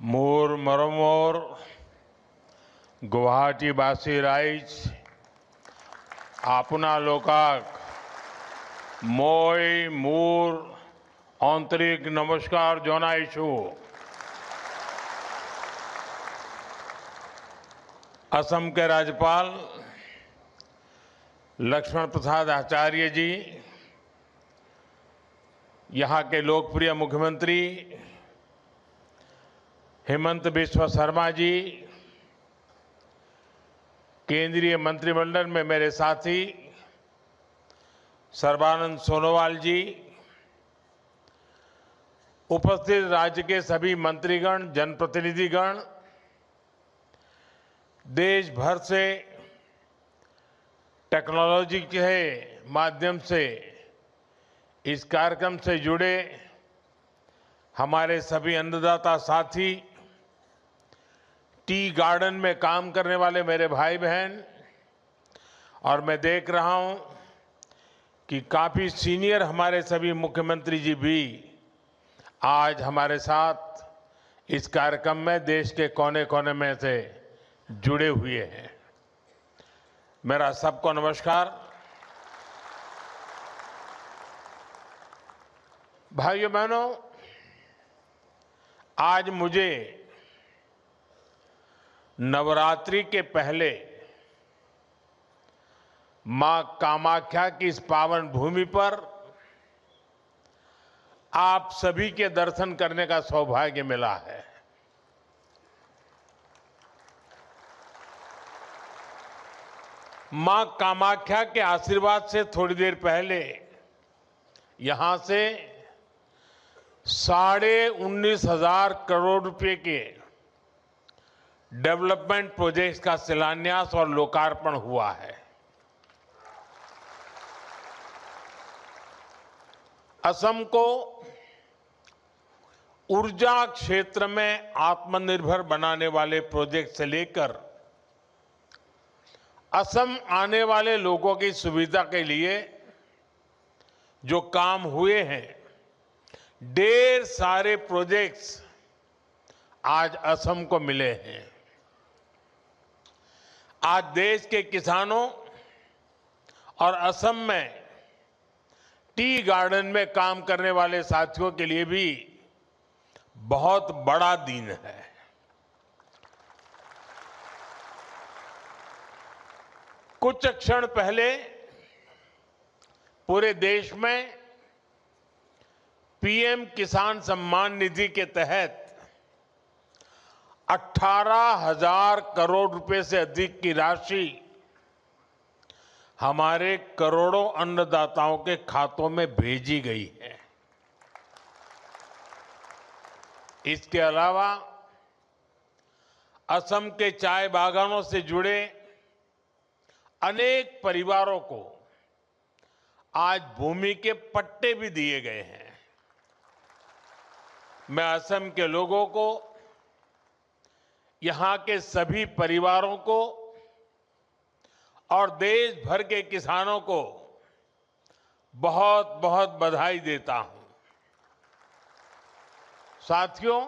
मोर मरमोर गुवाहाटीबासी रायज आपनालोकाक मोय मूर आंतरिक नमस्कार जनायछु। असम के राज्यपाल लक्ष्मण प्रसाद आचार्य जी, यहाँ के लोकप्रिय मुख्यमंत्री हेमंत बिस्वा शर्मा जी, केंद्रीय मंत्रिमंडल में मेरे साथी सर्बानंद सोनोवाल जी, उपस्थित राज्य के सभी मंत्रीगण, जनप्रतिनिधिगण, देश भर से टेक्नोलॉजी के माध्यम से इस कार्यक्रम से जुड़े हमारे सभी अन्नदाता साथी, टी गार्डन में काम करने वाले मेरे भाई बहन, और मैं देख रहा हूं कि काफी सीनियर हमारे सभी मुख्यमंत्री जी भी आज हमारे साथ इस कार्यक्रम में देश के कोने कोने में से जुड़े हुए हैं। मेरा सबको नमस्कार। भाइयों बहनों, आज मुझे नवरात्रि के पहले मां कामाख्या की इस पावन भूमि पर आप सभी के दर्शन करने का सौभाग्य मिला है। मां कामाख्या के आशीर्वाद से थोड़ी देर पहले यहां से 19,500 करोड़ रुपए के डेवलपमेंट प्रोजेक्ट्स का शिलान्यास और लोकार्पण हुआ है। असम को ऊर्जा क्षेत्र में आत्मनिर्भर बनाने वाले प्रोजेक्ट से लेकर असम आने वाले लोगों की सुविधा के लिए जो काम हुए हैं, ढेर सारे प्रोजेक्ट्स आज असम को मिले हैं। आज देश के किसानों और असम में टी गार्डन में काम करने वाले साथियों के लिए भी बहुत बड़ा दिन है। कुछ क्षण पहले पूरे देश में पीएम किसान सम्मान निधि के तहत 18,000 करोड़ रुपए से अधिक की राशि हमारे करोड़ों अन्नदाताओं के खातों में भेजी गई है। इसके अलावा असम के चाय बागानों से जुड़े अनेक परिवारों को आज भूमि के पट्टे भी दिए गए हैं। मैं असम के लोगों को, यहां के सभी परिवारों को और देश भर के किसानों को बहुत बहुत बधाई देता हूं। साथियों,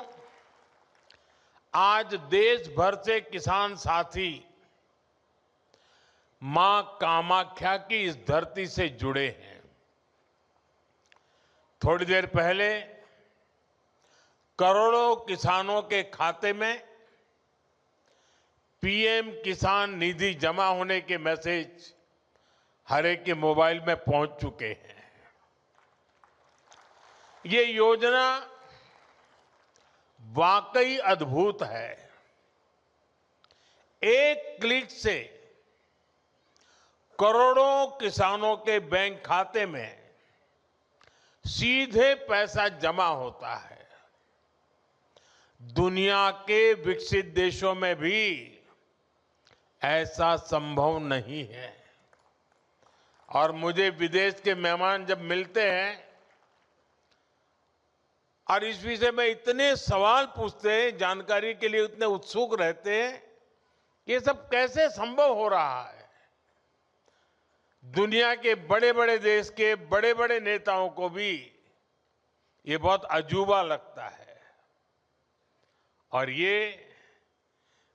आज देश भर से किसान साथी मां कामाख्या की इस धरती से जुड़े हैं। थोड़ी देर पहले करोड़ों किसानों के खाते में पीएम किसान निधि जमा होने के मैसेज हर एक के मोबाइल में पहुंच चुके हैं। ये योजना वाकई अद्भुत है। एक क्लिक से करोड़ों किसानों के बैंक खाते में सीधे पैसा जमा होता है। दुनिया के विकसित देशों में भी ऐसा संभव नहीं है। और मुझे विदेश के मेहमान जब मिलते हैं और इस विषय में इतने सवाल पूछते हैं, जानकारी के लिए इतने उत्सुक रहते हैं, ये सब कैसे संभव हो रहा है। दुनिया के बड़े बड़े देश के बड़े बड़े नेताओं को भी ये बहुत अजूबा लगता है। और ये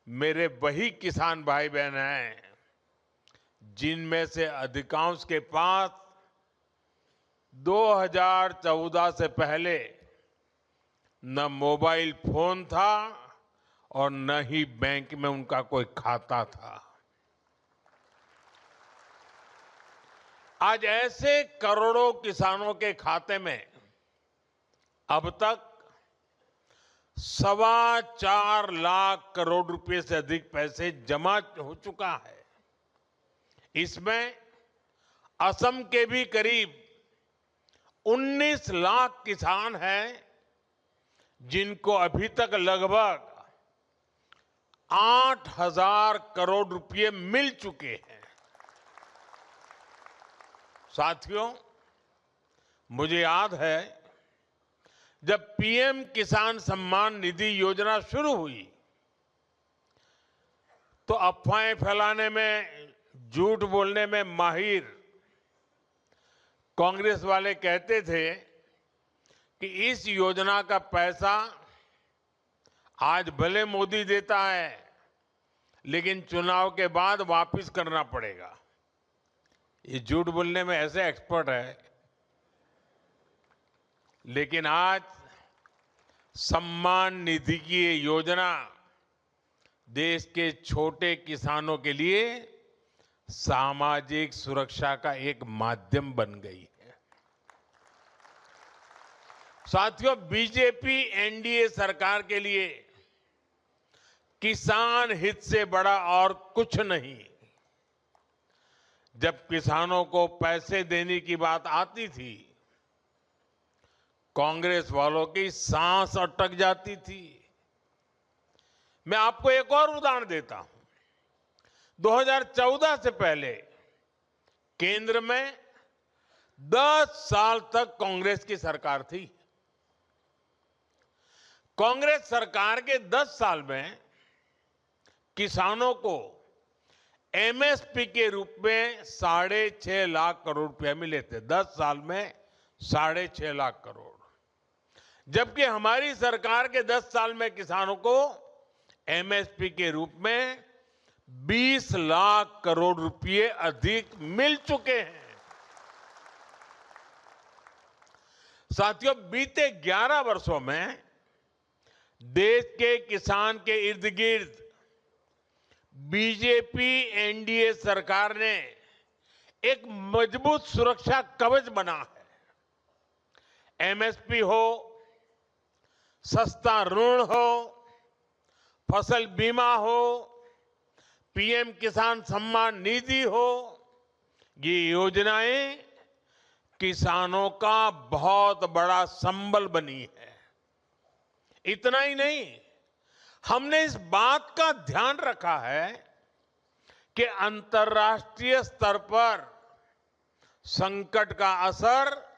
मेरे वही किसान भाई बहन हैं जिनमें से अधिकांश के पास 2014 से पहले न मोबाइल फोन था और न ही बैंक में उनका कोई खाता था। आज ऐसे करोड़ों किसानों के खाते में अब तक 4.25 लाख करोड़ रुपए से अधिक पैसे जमा हो चुका है। इसमें असम के भी करीब 19 लाख किसान हैं जिनको अभी तक लगभग 8,000 करोड़ रुपए मिल चुके हैं। साथियों, मुझे याद है जब पीएम किसान सम्मान निधि योजना शुरू हुई तो अफवाहें फैलाने में, झूठ बोलने में माहिर कांग्रेस वाले कहते थे कि इस योजना का पैसा आज भले मोदी देता है लेकिन चुनाव के बाद वापस करना पड़ेगा। ये झूठ बोलने में ऐसे एक्सपर्ट है। लेकिन आज सम्मान निधि की ये योजना देश के छोटे किसानों के लिए सामाजिक सुरक्षा का एक माध्यम बन गई है। साथियों, बीजेपी एनडीए सरकार के लिए किसान हित से बड़ा और कुछ नहीं। जब किसानों को पैसे देने की बात आती थी, कांग्रेस वालों की सांस अटक जाती थी। मैं आपको एक और उदाहरण देता हूं। 2014 से पहले केंद्र में 10 साल तक कांग्रेस की सरकार थी। कांग्रेस सरकार के 10 साल में किसानों को एमएसपी के रूप में 6.5 लाख करोड़ रुपए मिले थे। 10 साल में 6.5 लाख करोड़। जबकि हमारी सरकार के 10 साल में किसानों को एमएसपी के रूप में 20 लाख करोड़ रुपए अधिक मिल चुके हैं। साथियों, बीते 11 वर्षों में देश के किसान के इर्द गिर्द बीजेपी एनडीए सरकार ने एक मजबूत सुरक्षा कवच बना है। एमएसपी हो, सस्ता ऋण हो, फसल बीमा हो, पीएम किसान सम्मान निधि हो, ये योजनाएं किसानों का बहुत बड़ा संबल बनी है। इतना ही नहीं, हमने इस बात का ध्यान रखा है कि अंतर्राष्ट्रीय स्तर पर संकट का असर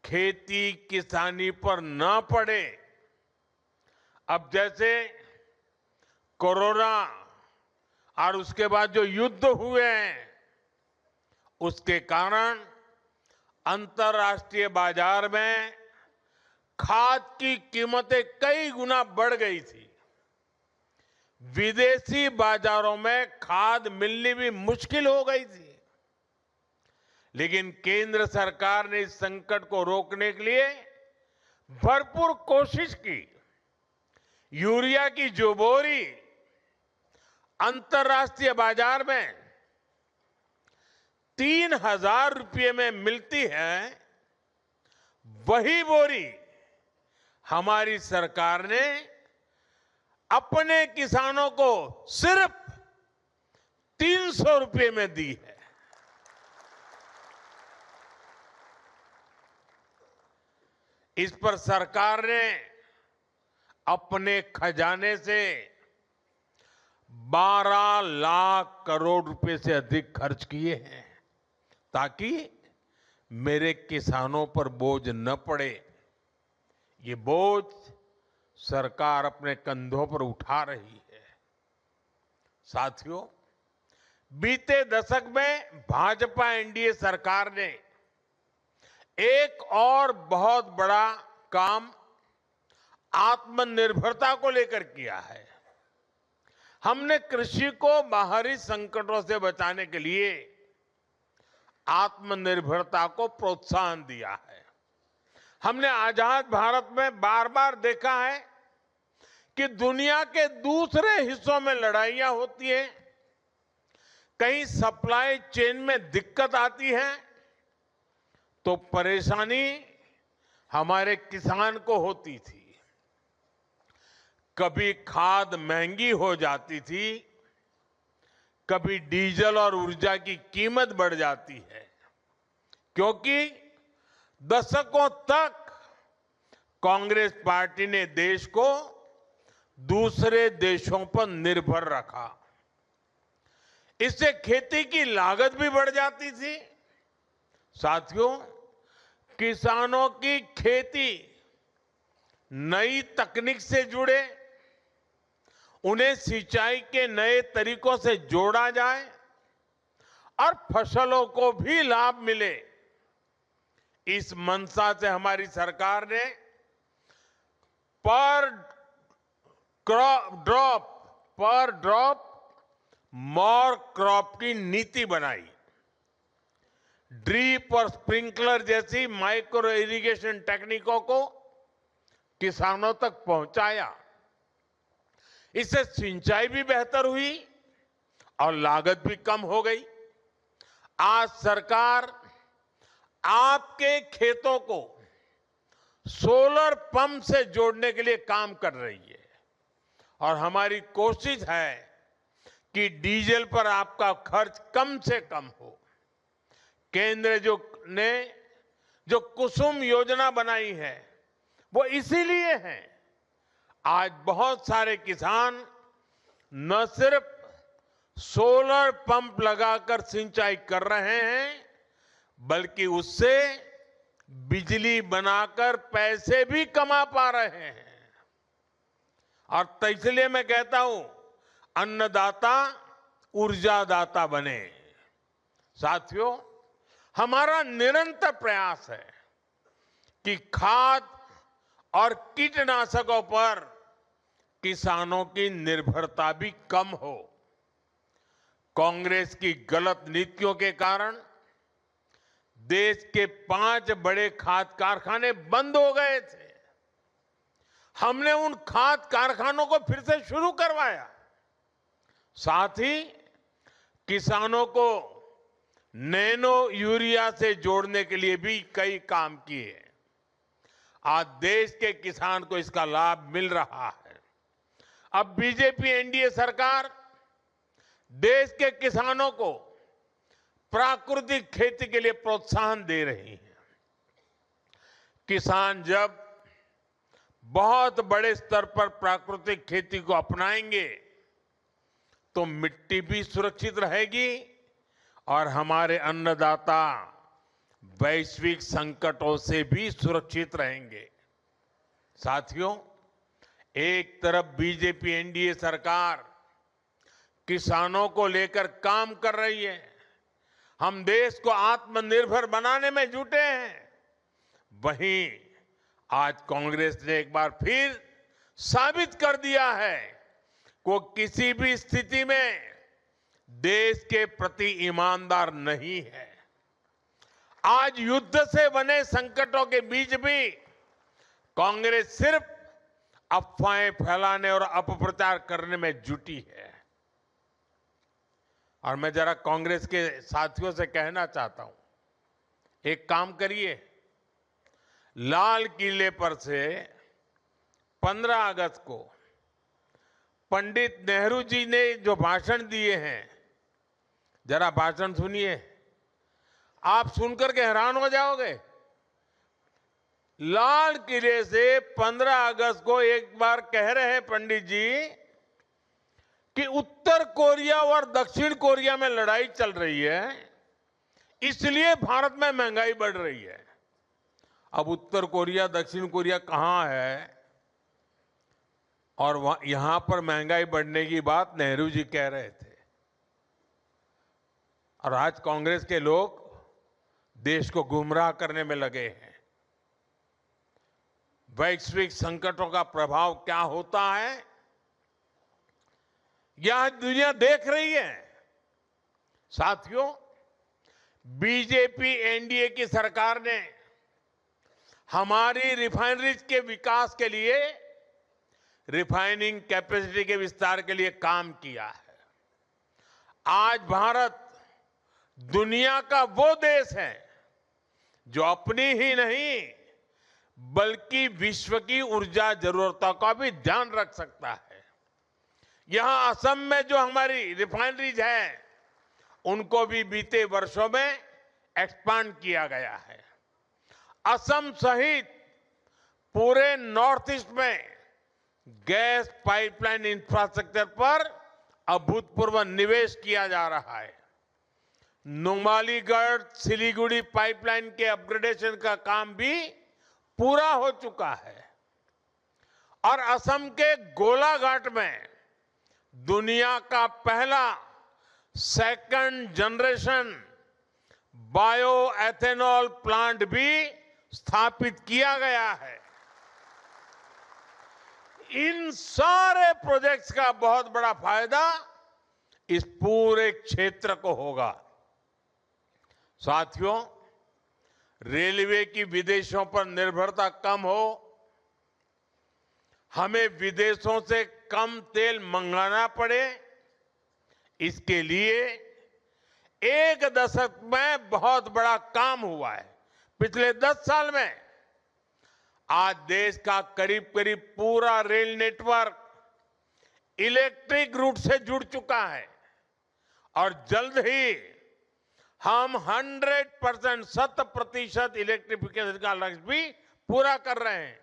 खेती किसानी पर न पड़े। अब जैसे कोरोना और उसके बाद जो युद्ध हुए हैं, उसके कारण अंतर्राष्ट्रीय बाजार में खाद की कीमतें कई गुना बढ़ गई थी। विदेशी बाजारों में खाद मिलनी भी मुश्किल हो गई थी। लेकिन केंद्र सरकार ने इस संकट को रोकने के लिए भरपूर कोशिश की। यूरिया की जो बोरी अंतर्राष्ट्रीय बाजार में 3,000 रुपये में मिलती है, वही बोरी हमारी सरकार ने अपने किसानों को सिर्फ 300 रुपये में दी है। इस पर सरकार ने अपने खजाने से 12 लाख करोड़ रुपए से अधिक खर्च किए हैं ताकि मेरे किसानों पर बोझ न पड़े। ये बोझ सरकार अपने कंधों पर उठा रही है। साथियों, बीते दशक में भाजपा एनडीए सरकार ने एक और बहुत बड़ा काम आत्मनिर्भरता को लेकर किया है। हमने कृषि को बाहरी संकटों से बचाने के लिए आत्मनिर्भरता को प्रोत्साहन दिया है। हमने आजाद भारत में बार बार देखा है कि दुनिया के दूसरे हिस्सों में लड़ाइयां होती हैं, कहीं सप्लाई चेन में दिक्कत आती है तो परेशानी हमारे किसान को होती थी। कभी खाद महंगी हो जाती थी, कभी डीजल और ऊर्जा की कीमत बढ़ जाती है, क्योंकि दशकों तक कांग्रेस पार्टी ने देश को दूसरे देशों पर निर्भर रखा। इससे खेती की लागत भी बढ़ जाती थी। साथियों, किसानों की खेती नई तकनीक से जुड़े, उन्हें सिंचाई के नए तरीकों से जोड़ा जाए और फसलों को भी लाभ मिले, इस मंशा से हमारी सरकार ने पर ड्रॉप मोर क्रॉप की नीति बनाई। ड्रिप और स्प्रिंकलर जैसी माइक्रो इरिगेशन टेक्निकों को किसानों तक पहुंचाया। इससे सिंचाई भी बेहतर हुई और लागत भी कम हो गई। आज सरकार आपके खेतों को सोलर पंप से जोड़ने के लिए काम कर रही है और हमारी कोशिश है कि डीजल पर आपका खर्च कम से कम हो। केंद्र ने जो कुसुम योजना बनाई है वो इसीलिए है। आज बहुत सारे किसान न सिर्फ सोलर पंप लगाकर सिंचाई कर रहे हैं, बल्कि उससे बिजली बनाकर पैसे भी कमा पा रहे हैं। और इसलिए मैं कहता हूं, अन्नदाता ऊर्जादाता बने। साथियों, हमारा निरंतर प्रयास है कि खाद और कीटनाशकों पर किसानों की निर्भरता भी कम हो। कांग्रेस की गलत नीतियों के कारण देश के 5 बड़े खाद कारखाने बंद हो गए थे। हमने उन खाद कारखानों को फिर से शुरू करवाया। साथ ही किसानों को नैनो यूरिया से जोड़ने के लिए भी कई काम किए। आज देश के किसान को इसका लाभ मिल रहा है। अब बीजेपी एनडीए सरकार देश के किसानों को प्राकृतिक खेती के लिए प्रोत्साहन दे रही है। किसान जब बहुत बड़े स्तर पर प्राकृतिक खेती को अपनाएंगे तो मिट्टी भी सुरक्षित रहेगी और हमारे अन्नदाता वैश्विक संकटों से भी सुरक्षित रहेंगे। साथियों, एक तरफ बीजेपी एनडीए सरकार किसानों को लेकर काम कर रही है, हम देश को आत्मनिर्भर बनाने में जुटे हैं। वहीं आज कांग्रेस ने एक बार फिर साबित कर दिया है कि वो किसी भी स्थिति में देश के प्रति ईमानदार नहीं है। आज युद्ध से बने संकटों के बीच भी कांग्रेस सिर्फ अफवाहें फैलाने और अपप्रचार करने में जुटी है। और मैं जरा कांग्रेस के साथियों से कहना चाहता हूं, एक काम करिए, लाल किले पर से 15 अगस्त को पंडित नेहरू जी ने जो भाषण दिए हैं, जरा भाषण सुनिए, आप सुनकर के हैरान हो जाओगे। लाल किले से 15 अगस्त को एक बार कह रहे हैं पंडित जी कि उत्तर कोरिया और दक्षिण कोरिया में लड़ाई चल रही है, इसलिए भारत में महंगाई बढ़ रही है। अब उत्तर कोरिया दक्षिण कोरिया कहां है और यहां पर महंगाई बढ़ने की बात नेहरू जी कह रहे थे। और आज कांग्रेस के लोग देश को गुमराह करने में लगे हैं। वैश्विक संकटों का प्रभाव क्या होता है, यह आज दुनिया देख रही है। साथियों, बीजेपी एनडीए की सरकार ने हमारी रिफाइनरीज के विकास के लिए, रिफाइनिंग कैपेसिटी के विस्तार के लिए काम किया है। आज भारत दुनिया का वो देश है जो अपनी ही नहीं बल्कि विश्व की ऊर्जा जरूरतों का भी ध्यान रख सकता है। यहां असम में जो हमारी रिफाइनरीज है, उनको भी बीते वर्षों में एक्सपांड किया गया है। असम सहित पूरे नॉर्थ ईस्ट में गैस पाइपलाइन इंफ्रास्ट्रक्चर पर अभूतपूर्व निवेश किया जा रहा है। नुमालीगढ़ सिलीगुड़ी पाइपलाइन के अपग्रेडेशन का काम भी पूरा हो चुका है और असम के गोलाघाट में दुनिया का पहला second generation bio ethanol plant भी स्थापित किया गया है। इन सारे प्रोजेक्ट्स का बहुत बड़ा फायदा इस पूरे क्षेत्र को होगा। साथियों, रेलवे की विदेशों पर निर्भरता कम हो, हमें विदेशों से कम तेल मंगाना पड़े, इसके लिए एक दशक में बहुत बड़ा काम हुआ है। पिछले 10 साल में आज देश का करीब करीब पूरा रेल नेटवर्क इलेक्ट्रिक रूट से जुड़ चुका है और जल्द ही हम 100% 100% इलेक्ट्रिफिकेशन का लक्ष्य भी पूरा कर रहे हैं।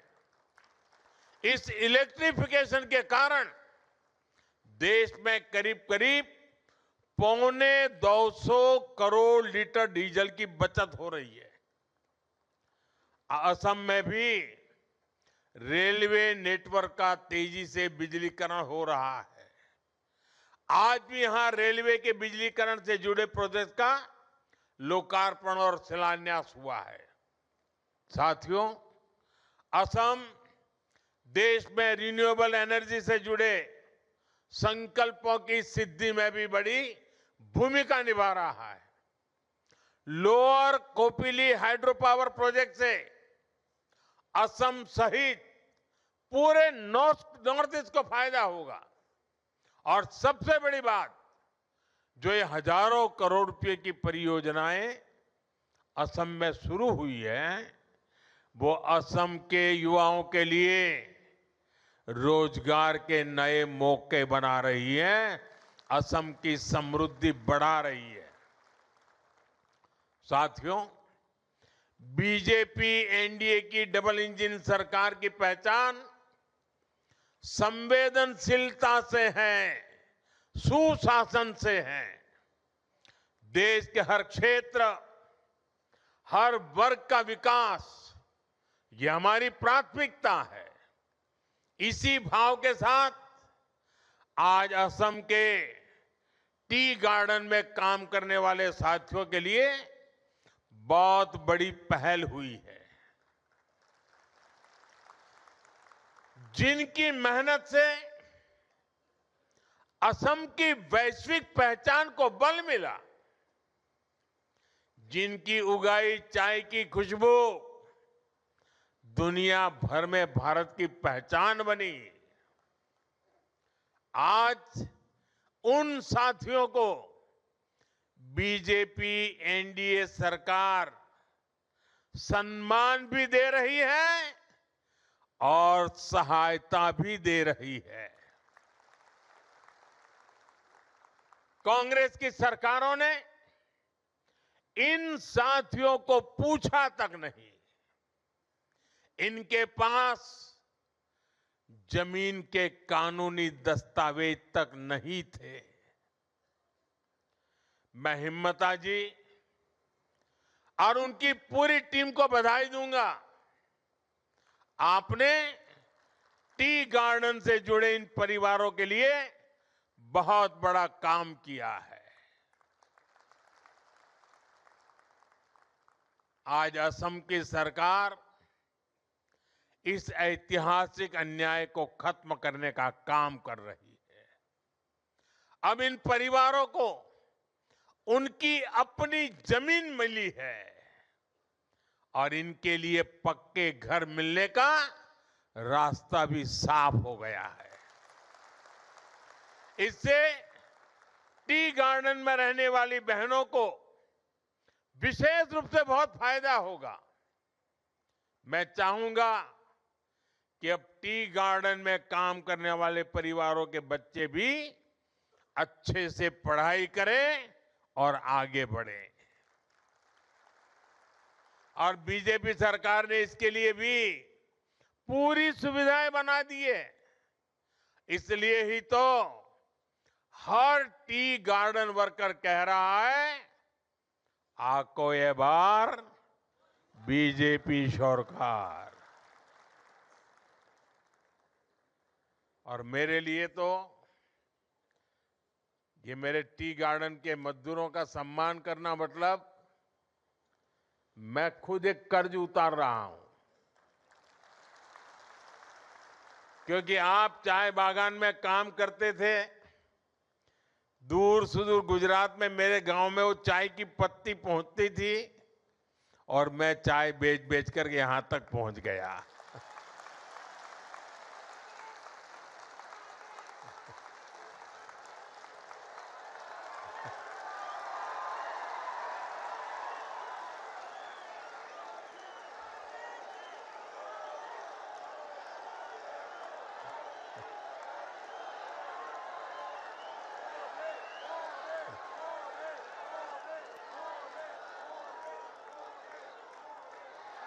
इस इलेक्ट्रिफिकेशन के कारण देश में करीब करीब 250 करोड़ लीटर डीजल की बचत हो रही है। असम में भी रेलवे नेटवर्क का तेजी से बिजलीकरण हो रहा है। आज भी यहां रेलवे के बिजलीकरण से जुड़े प्रोजेक्ट का लोकार्पण और शिलान्यास हुआ है। साथियों, असम देश में रिन्यूएबल एनर्जी से जुड़े संकल्पों की सिद्धि में भी बड़ी भूमिका निभा रहा है। Lower Kopili hydro power project से असम सहित पूरे नॉर्थ ईस्ट को फायदा होगा और सबसे बड़ी बात, जो ये हजारों करोड़ रुपए की परियोजनाएं असम में शुरू हुई है, वो असम के युवाओं के लिए रोजगार के नए मौके बना रही है, असम की समृद्धि बढ़ा रही है। साथियों, बीजेपी एनडीए की डबल इंजन सरकार की पहचान संवेदनशीलता से है, सुशासन से है। देश के हर क्षेत्र, हर वर्ग का विकास, ये हमारी प्राथमिकता है। इसी भाव के साथ आज असम के टी गार्डन में काम करने वाले साथियों के लिए बहुत बड़ी पहल हुई है। जिनकी मेहनत से असम की वैश्विक पहचान को बल मिला, जिनकी उगाई चाय की खुशबू दुनिया भर में भारत की पहचान बनी, आज उन साथियों को बीजेपी एनडीए सरकार सम्मान भी दे रही है और सहायता भी दे रही है। कांग्रेस की सरकारों ने इन साथियों को पूछा तक नहीं, इनके पास जमीन के कानूनी दस्तावेज तक नहीं थे। मैं हिम्मता जी और उनकी पूरी टीम को बधाई दूंगा। आपने टी गार्डन से जुड़े इन परिवारों के लिए बहुत बड़ा काम किया है। आज असम की सरकार इस ऐतिहासिक अन्याय को खत्म करने का काम कर रही है। अब इन परिवारों को उनकी अपनी जमीन मिली है और इनके लिए पक्के घर मिलने का रास्ता भी साफ हो गया है। इससे टी गार्डन में रहने वाली बहनों को विशेष रूप से बहुत फायदा होगा। मैं चाहूंगा कि अब टी गार्डन में काम करने वाले परिवारों के बच्चे भी अच्छे से पढ़ाई करें और आगे बढ़ें। और बीजेपी सरकार ने इसके लिए भी पूरी सुविधाएं बना दी है। इसलिए ही तो हर टी गार्डन वर्कर कह रहा है, आको ये बार बीजेपी सरकार। और मेरे लिए तो ये मेरे टी गार्डन के मजदूरों का सम्मान करना मतलब मैं खुद एक कर्ज उतार रहा हूं, क्योंकि आप चाय बागान में काम करते थे। दूर सुदूर गुजरात में मेरे गांव में वो चाय की पत्ती पहुंचती थी और मैं चाय बेच बेच करके यहां तक पहुंच गया।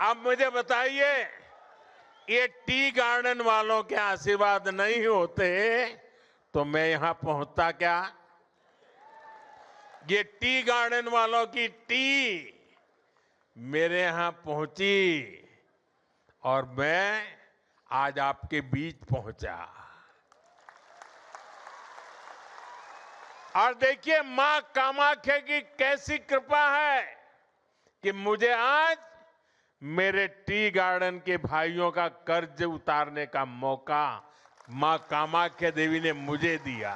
अब मुझे बताइए, ये टी गार्डन वालों के आशीर्वाद नहीं होते तो मैं यहां पहुंचता क्या? ये टी गार्डन वालों की टी मेरे यहां पहुंची और मैं आज आपके बीच पहुंचा। और देखिए मां कामाख्या की कैसी कृपा है कि मुझे आज मेरे टी गार्डन के भाइयों का कर्ज उतारने का मौका मां कामाख्या देवी ने मुझे दिया।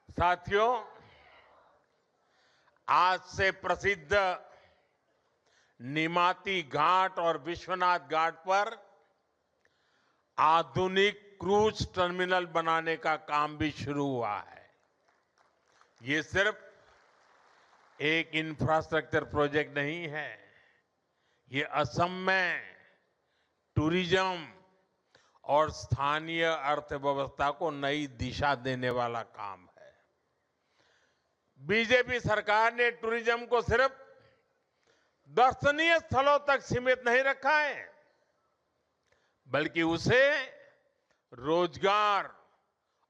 साथियों, आज से प्रसिद्ध निमाती घाट और विश्वनाथ घाट पर आधुनिक क्रूज टर्मिनल बनाने का काम भी शुरू हुआ है। ये सिर्फ एक इंफ्रास्ट्रक्चर प्रोजेक्ट नहीं है, ये असम में टूरिज्म और स्थानीय अर्थव्यवस्था को नई दिशा देने वाला काम है। बीजेपी सरकार ने टूरिज्म को सिर्फ दर्शनीय स्थलों तक सीमित नहीं रखा है, बल्कि उसे रोजगार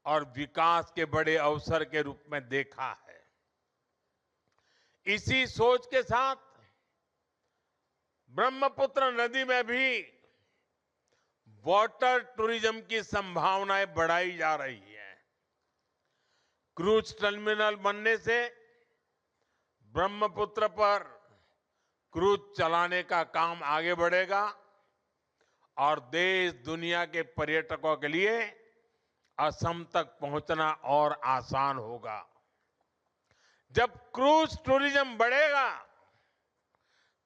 और विकास के बड़े अवसर के रूप में देखा है। इसी सोच के साथ ब्रह्मपुत्र नदी में भी वाटर टूरिज्म की संभावनाएं बढ़ाई जा रही है। क्रूज टर्मिनल बनने से ब्रह्मपुत्र पर क्रूज चलाने का काम आगे बढ़ेगा और देश दुनिया के पर्यटकों के लिए असम तक पहुंचना और आसान होगा। जब क्रूज टूरिज्म बढ़ेगा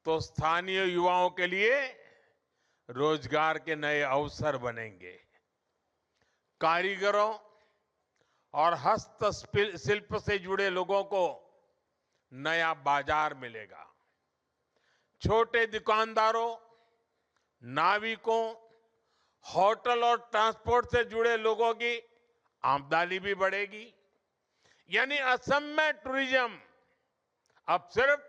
तो स्थानीय युवाओं के लिए रोजगार के नए अवसर बनेंगे। कारीगरों और हस्तशिल्प से जुड़े लोगों को नया बाजार मिलेगा। छोटे दुकानदारों, नाविकों, होटल और ट्रांसपोर्ट से जुड़े लोगों की आमदनी भी बढ़ेगी। यानी असम में टूरिज्म अब सिर्फ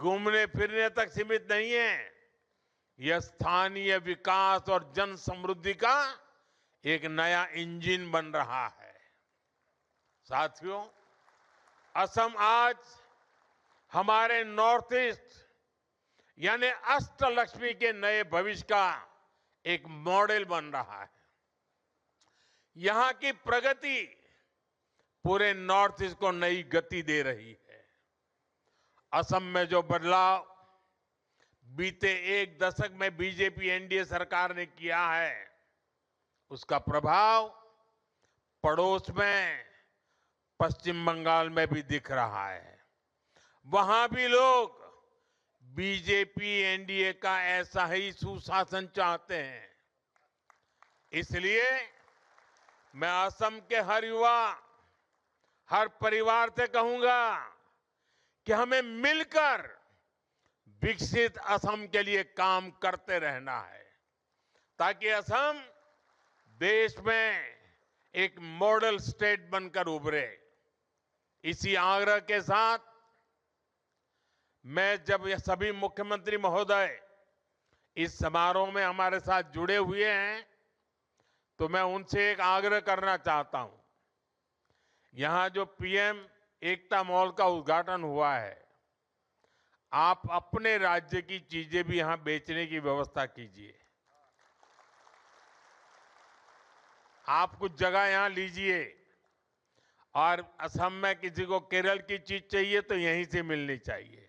घूमने फिरने तक सीमित नहीं है, यह स्थानीय विकास और जन समृद्धि का एक नया इंजन बन रहा है। साथियों, असम आज हमारे नॉर्थ ईस्ट यानी अष्टलक्ष्मी के नए भविष्य का एक मॉडल बन रहा है। यहां की प्रगति पूरे नॉर्थ ईस्ट को नई गति दे रही है। असम में जो बदलाव बीते एक दशक में बीजेपी एनडीए सरकार ने किया है, उसका प्रभाव पड़ोस में पश्चिम बंगाल में भी दिख रहा है। वहां भी लोग बीजेपी एनडीए का ऐसा ही सुशासन चाहते हैं। इसलिए मैं असम के हर युवा, हर परिवार से कहूंगा कि हमें मिलकर विकसित असम के लिए काम करते रहना है, ताकि असम देश में एक मॉडल स्टेट बनकर उभरे। इसी आग्रह के साथ मैं जब ये सभी मुख्यमंत्री महोदय इस समारोह में हमारे साथ जुड़े हुए हैं, तो मैं उनसे एक आग्रह करना चाहता हूं। यहां जो पीएम एकता मॉल का उद्घाटन हुआ है, आप अपने राज्य की चीजें भी यहां बेचने की व्यवस्था कीजिए। आप कुछ जगह यहां लीजिए, और असम में किसी को केरल की चीज चाहिए तो यहीं से मिलनी चाहिए,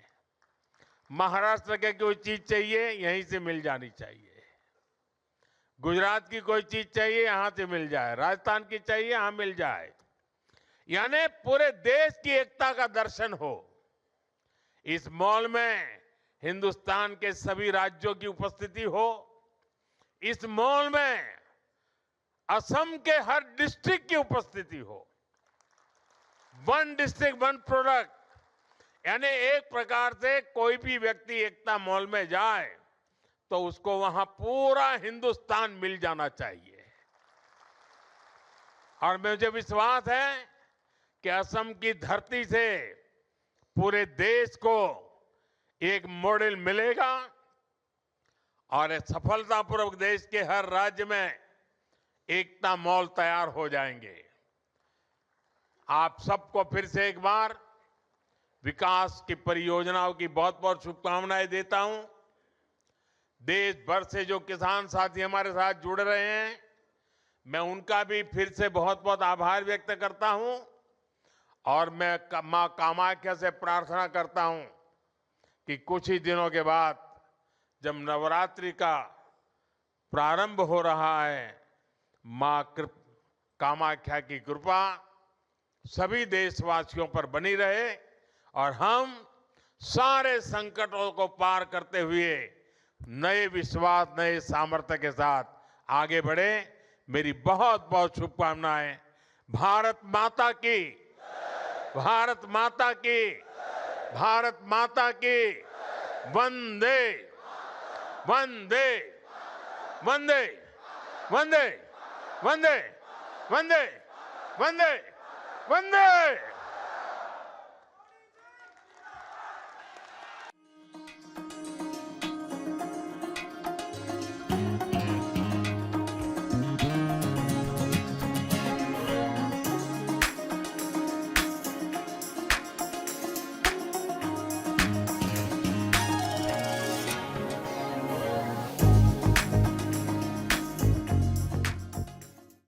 महाराष्ट्र के कोई चीज चाहिए यहीं से मिल जानी चाहिए, गुजरात की कोई चीज चाहिए यहां से मिल जाए, राजस्थान की चाहिए यहां मिल जाए। यानी पूरे देश की एकता का दर्शन हो। इस मॉल में हिंदुस्तान के सभी राज्यों की उपस्थिति हो। इस मॉल में असम के हर डिस्ट्रिक्ट की उपस्थिति हो। वन डिस्ट्रिक्ट वन प्रोडक्ट, यानी एक प्रकार से कोई भी व्यक्ति एकता मॉल में जाए तो उसको वहां पूरा हिंदुस्तान मिल जाना चाहिए। और मुझे विश्वास है कि असम की धरती से पूरे देश को एक मॉडल मिलेगा, और सफलतापूर्वक देश के हर राज्य में एकता मॉल तैयार हो जाएंगे। आप सबको फिर से एक बार विकास की परियोजनाओं की बहुत बहुत शुभकामनाएं देता हूं। देश भर से जो किसान साथी हमारे साथ जुड़ रहे हैं, मैं उनका भी फिर से बहुत बहुत आभार व्यक्त करता हूं। और मैं मां कामाख्या से प्रार्थना करता हूं कि कुछ ही दिनों के बाद जब नवरात्रि का प्रारंभ हो रहा है, मां कामाख्या की कृपा सभी देशवासियों पर बनी रहे और हम सारे संकटों को पार करते हुए नए विश्वास, नए सामर्थ्य के साथ आगे बढ़े। मेरी बहुत बहुत शुभकामनाएं। भारत माता की, भारत माता की, भारत माता की। वंदे वंदे वंदे वंदे वंदे वंदे वंदे वंदे।